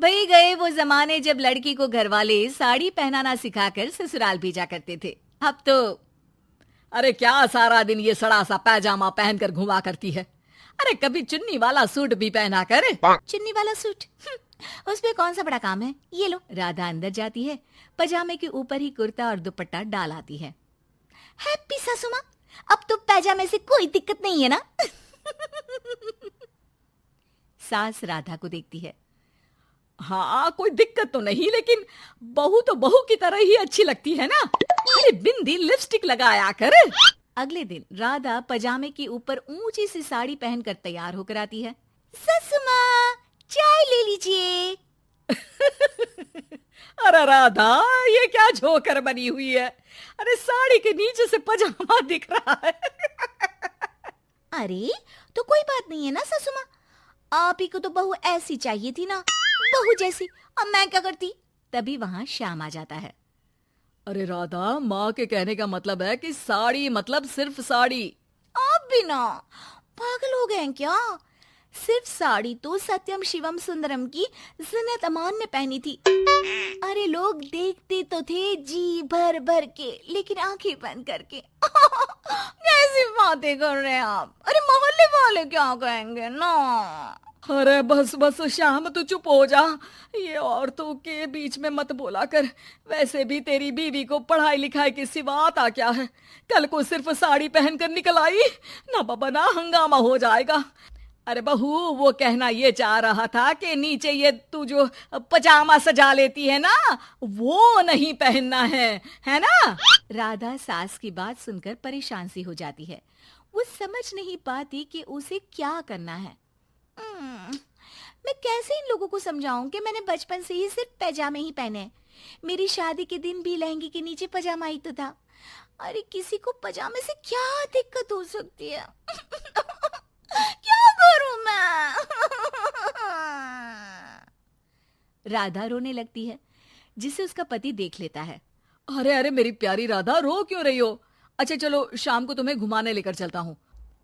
वही गए वो जमाने जब लड़की को घरवाले साड़ी पहनाना सिखाकर ससुराल भेजा करते थे। अब तो अरे क्या सारा दिन ये सड़ा सा पैजामा पहनकर घुमा करती है। अरे कभी चुन्नी वाला सूट भी पहना कर। चुन्नी वाला सूट उसमें कौन सा बड़ा काम है। ये लो। राधा अंदर जाती है, पजामे के ऊपर ही कुर्ता और दुपट्टा डाल आती है। हैप्पी सासू माँ, अब तो पैजामे से कोई दिक्कत नहीं है ना। सास राधा को देखती है। हाँ कोई दिक्कत तो नहीं, लेकिन बहू तो बहू की तरह ही अच्छी लगती है ना। अरे बिंदी लिपस्टिक लगाया कर। अगले दिन राधा पजामे के ऊपर ऊंची सी साड़ी पहनकर तैयार होकर आती है। ससु माँ, चाय ले लीजिए। अरे राधा, ये क्या झोकर बनी हुई है। अरे साड़ी के नीचे से पजामा दिख रहा है। अरे तो कोई बात नहीं है ना ससु माँ, आप ही को तो बहू ऐसी चाहिए थी ना, बहू जैसी। अब मैं क्या करती। तभी वहां श्याम आ जाता है। अरे राधा, माँ के कहने का मतलब है कि साड़ी मतलब सिर्फ साड़ी। आप भी ना पागल हो गए हैं क्या। सिर्फ साड़ी तो सत्यम शिवम सुंदरम की जिन्नत अमान ने पहनी थी। अरे लोग देखते तो थे जी भर भर के, लेकिन आंखें बंद करके। कैसी बातें कर रहे हैं आप। अरे मोहल्ले वाले क्या कहेंगे ना। अरे बस बस श्याम, तू चुप हो जा। ये औरतों के बीच में मत बोला कर। वैसे भी तेरी बीवी को पढ़ाई लिखाई की सिवा आता क्या है। कल को सिर्फ साड़ी पहनकर निकल आई ना बाबा ना, हंगामा हो जाएगा। अरे बहू, वो कहना ये चाह रहा था कि नीचे ये तू जो पजामा सजा लेती है ना, वो नहीं पहनना है ना। राधा सास की बात सुनकर परेशान सी हो जाती है। वो समझ नहीं पाती कि उसे क्या करना है। मैं कैसे इन लोगों को समझाऊं कि मैंने बचपन से ही सिर्फ पैजामे ही पहने। मेरी शादी के दिन भी लहंगे के नीचे पजामा ही तो था। अरे किसी को पजामे से क्या दिक्कत हो सकती है। क्या करूं मैं। राधा रोने लगती है, जिसे उसका पति देख लेता है। अरे अरे मेरी प्यारी राधा, रो क्यों रही हो। अच्छा चलो, शाम को तुम्हें घुमाने लेकर चलता हूँ,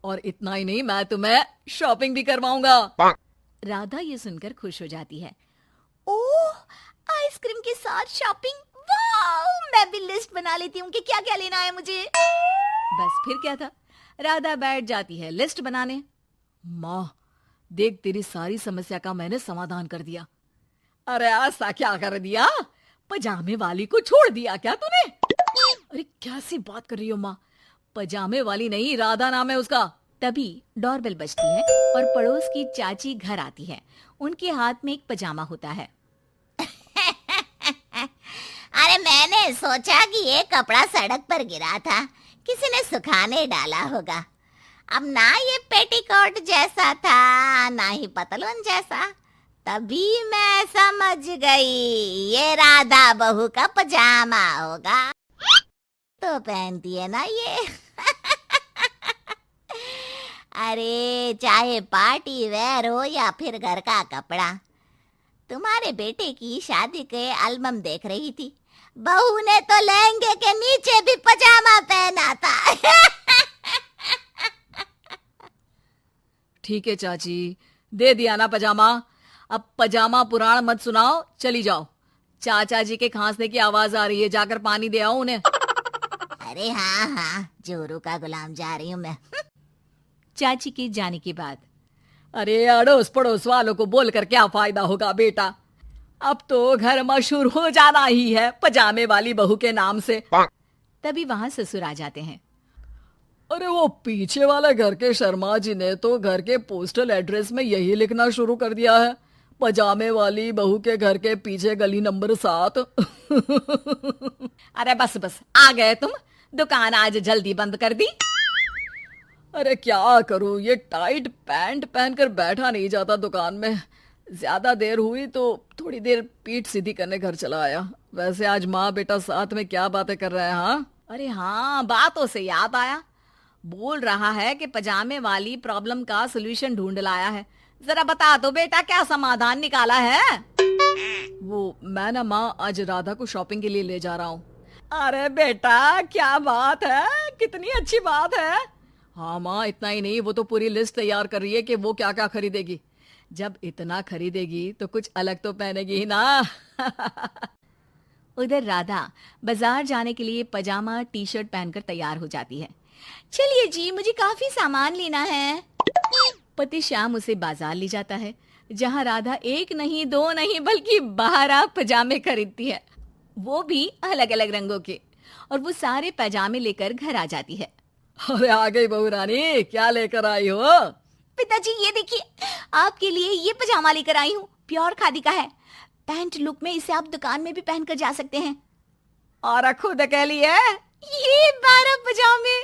और इतना ही नहीं, मैं तुम्हें शॉपिंग भी करवाऊंगा। राधा ये सुनकर खुश हो जाती है। ओह, आइसक्रीम के साथ शॉपिंग, वाह। मैं भी लिस्ट बना लेती हूँ कि क्या क्या लेना है मुझे। बस फिर क्या था, राधा बैठ जाती है लिस्ट बनाने। माँ देख, तेरी सारी समस्या का मैंने समाधान कर दिया। अरे ऐसा क्या कर दिया, पजामे वाली को छोड़ दिया क्या तूने। अरे कैसी बात कर रही हो माँ, पजामे वाली नहीं, राधा नाम है उसका। तभी डोरबेल बजती है और पड़ोस की चाची घर आती है। उनके हाथ में एक पजामा होता है। अरे मैंने सोचा कि ये कपड़ा सड़क पर गिरा था, किसी ने सुखाने डाला होगा। अब ना ये पेटीकोट जैसा था, ना ही पतलून जैसा। तभी मैं समझ गई ये राधा बहू का पजामा होगा। तो पहनती है ना ये। अरे चाहे पार्टी वेयर हो या फिर घर का कपड़ा, तुम्हारे बेटे की शादी के एल्बम देख रही थी, बहू ने तो लहंगे के नीचे भी पजामा पहना था। ठीक है चाची, दे दिया ना पजामा। अब पजामा पुराण मत सुनाओ, चली जाओ। चाचा जी के खांसने की आवाज आ रही है, जाकर पानी दे आओ उन्हें। अरे हाँ हाँ, जोरू का गुलाम जा रही हूँ मैं। चाची के जाने के बाद, अरे अड़ोस पड़ोस वालों को बोलकर क्या फायदा होगा बेटा। अब तो घर मशहूर हो जाना ही है पजामे वाली बहू के नाम से। तभी वहां ससुर आ जाते हैं। अरे वो पीछे वाले घर के शर्मा जी ने तो घर के पोस्टल एड्रेस में यही लिखना शुरू कर दिया है, पजामे वाली बहू के घर के पीछे गली नंबर 7। अरे बस बस, आ गए तुम। दुकान आज जल्दी बंद कर दी। अरे क्या करूं, ये टाइट पैंट पहनकर बैठा नहीं जाता दुकान में। ज्यादा देर हुई तो थोड़ी देर पीठ सीधी करने घर चला आया। वैसे आज माँ बेटा साथ में क्या बातें कर रहे हैं। हाँ अरे हाँ, बातों से याद आया। बोल रहा है कि पजामे वाली प्रॉब्लम का सलूशन ढूंढ लाया है। जरा बता दो बेटा, क्या समाधान निकाला है। वो मैं ना माँ आज राधा को शॉपिंग के लिए ले जा रहा हूँ। अरे बेटा क्या बात है, कितनी अच्छी बात है। हाँ माँ, इतना ही नहीं, वो तो पूरी लिस्ट तैयार कर रही है कि वो क्या क्या खरीदेगी। जब इतना खरीदेगी तो कुछ अलग तो पहनेगी ही ना। उधर राधा बाजार जाने के लिए पजामा टी शर्ट पहनकर तैयार हो जाती है। चलिए जी, मुझे काफी सामान लेना है। पति श्याम उसे बाजार ले जाता है, जहां राधा एक नहीं दो नहीं बल्कि 12 पजामे खरीदती है, वो भी अलग अलग रंगों के। और वो सारे पजामे लेकर घर आ जाती है। अरे आ गई बहू रानी, क्या लेकर आई हो? पिताजी ये देखिए, आपके लिए ये पजामा लेकर आई हूँ, प्योर खादी का है। पैंट लुक में इसे आप दुकान में भी पहनकर जा सकते हैं। और खुद कह लिए ये 12 पजामे,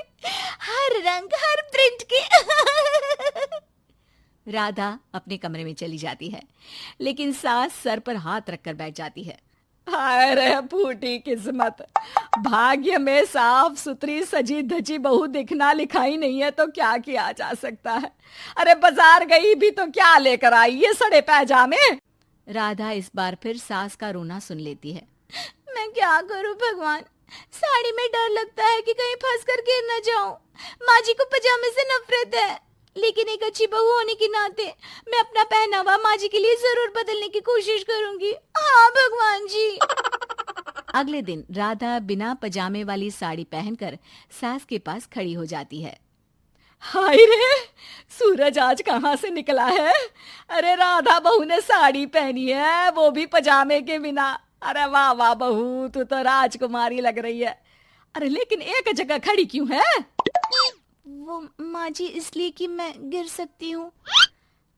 हर रंग हर प्रिंट के। राधा अपने कमरे में चली जाती है, लेकिन सास सर पर हाथ रखकर बैठ जाती है। हाय रे फूटी किस्मत, भाग्य में साफ सुथरी सजी धजी बहू दिखना लिखाई नहीं है तो क्या किया जा सकता है। अरे बाजार गई भी तो क्या लेकर आई ये सड़े पैजामे। राधा इस बार फिर सास का रोना सुन लेती है। मैं क्या करूं भगवान, साड़ी में डर लगता है कि कहीं फंस कर गिर न जाऊं। माँ जी को पजामे से नफरत है, लेकिन एक अच्छी बहू होने के नाते मैं अपना पहनावा माँ जी के लिए जरूर बदलने की कोशिश करूंगी। हाँ भगवान जी। अगले दिन राधा बिना पजामे वाली साड़ी पहनकर सास के पास खड़ी हो जाती है। हाय रे, सूरज आज कहाँ से निकला है? अरे राधा बहू ने साड़ी पहनी है, वो भी पजामे के बिना। अरे वाह वाह बहू, तू तो राजकुमारी लग रही है। अरे लेकिन एक जगह खड़ी क्यों है? वो माँ जी इसलिए कि मैं गिर सकती हूँ।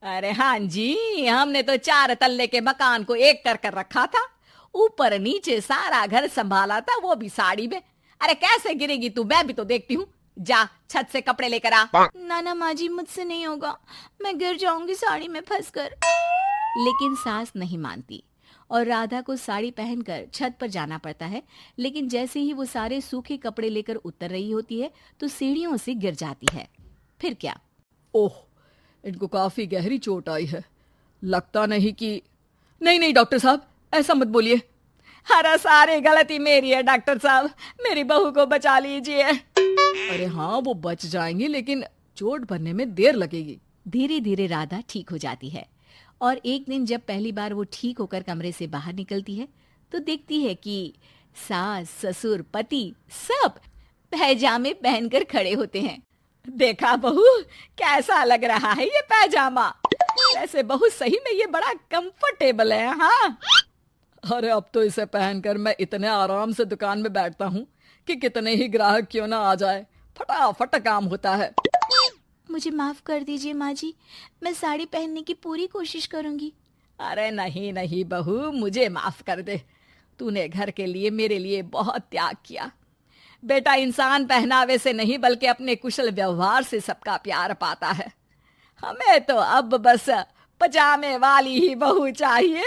अरे हाँ जी, हमने तो 4 तल्ले के मकान को एक कर रखा था, ऊपर नीचे सारा घर संभाला था, वो भी साड़ी में। अरे कैसे गिरेगी तू, मैं भी तो देखती हूँ। जा छत से कपड़े लेकर आ। ना माँ जी, मुझसे नहीं होगा, मैं गिर जाऊंगी साड़ी में फंसकर। लेकिन सास नहीं मानती और राधा को साड़ी पहनकर छत पर जाना पड़ता है। लेकिन जैसे ही वो सारे सूखे कपड़े लेकर उतर रही होती है तो सीढ़ियों से गिर जाती है। फिर क्या? ओह, इनको काफी गहरी चोट आई है, लगता नहीं कि... नहीं डॉक्टर साहब, ऐसा मत बोलिए। अरे सारी गलती मेरी है डॉक्टर साहब, मेरी बहू को बचा लीजिए। अरे हाँ, वो बच जाएंगी, लेकिन चोट भरने में देर लगेगी। धीरे धीरे राधा ठीक हो जाती है और एक दिन जब पहली बार वो ठीक होकर कमरे से बाहर निकलती है तो देखती है कि सास ससुर पति सब पैजामे पहनकर खड़े होते हैं। देखा बहू, कैसा लग रहा है ये पैजामा? वैसे बहू सही में ये बड़ा कंफर्टेबल है। हाँ, अरे अब तो इसे पहनकर मैं इतने आराम से दुकान में बैठता हूँ कि कितने ही ग्राहक क्यों ना आ जाए, फटाफट काम होता है। मुझे माफ कर दीजिए माँ जी, मैं साड़ी पहनने की पूरी कोशिश करूंगी। अरे नहीं बहू, मुझे माफ कर दे, तूने घर के लिए मेरे लिए बहुत त्याग किया। बेटा इंसान पहनावे से नहीं बल्कि अपने कुशल व्यवहार से सबका प्यार पाता है। हमें तो अब बस पजामे वाली ही बहू चाहिए।